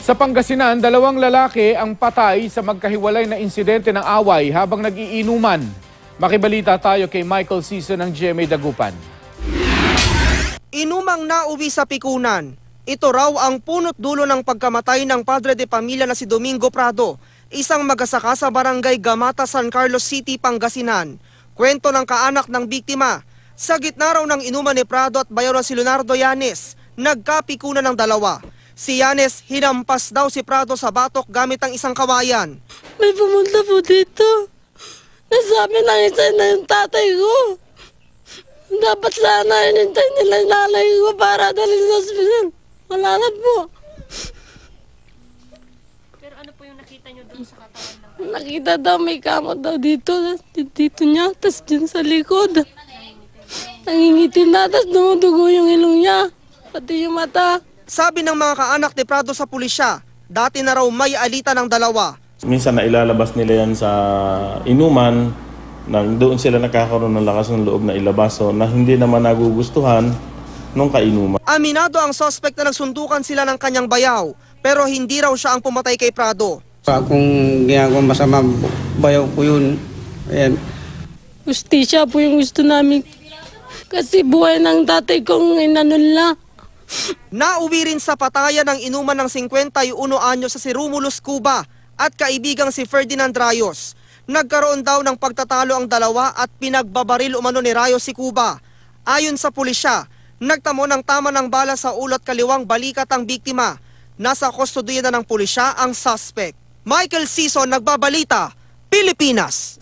Sa Pangasinan, dalawang lalaki ang patay sa magkahiwalay na insidente ng away habang nag-iinuman. Makibalita tayo kay Michael Season ng GMA Dagupan. Inumang nauwi sa pikunan. Ito raw ang punot dulo ng pagkamatay ng padre de pamilya na si Domingo Prado, isang magsasaka sa barangay Gamata, San Carlos City, Pangasinan. Kwento ng kaanak ng biktima, sa gitna raw ng inuman ni Prado at bayaw na si Leonardo Yanes, nagkapikunan ng dalawa. Si Yanes, hinampas daw si Prado sa batok gamit ang isang kawayan. May pumunta po dito. Nasabi ng isa na yung tatay ko. Dapat sana inintay nila yung nanay ko para dalhin sa ospital. Wala na po. Pero ano po yung nakita nyo doon sa katawan ng... Nakita daw may kamot daw dito. Dito niya, tas dyan sa likod. Nangingitim na, tas dumudugo yung ilong niya. Pati yung mata. Sabi ng mga kaanak ni Prado sa pulisya, dati na raw may alitan ng dalawa. Minsan na ilalabas nila yan sa inuman, doon sila nakakaroon ng lakas ng loob na ilabas, so na hindi naman nagugustuhan nung kainuman. Aminado ang suspect na nagsuntukan sila ng kanyang bayaw, pero hindi raw siya ang pumatay kay Prado. Kung ginagawa masama, bayaw ko yun. Ayan. Justisya po yung gusto namin. Kasi buhay ng tatay kong inanula. Nauwi rin sa patayan ng inuman ng 51 anyo sa si Romulus Cuba at kaibigang si Ferdinand Rayos. Nagkaroon daw ng pagtatalo ang dalawa at pinagbabaril umano ni Rayos si Cuba. Ayon sa pulisya, nagtamo ng tama ng bala sa ulo at kaliwang balikat ang biktima. Nasa kustodiya na ng pulisya ang suspect. Michael Season, Nagbabalita, Pilipinas.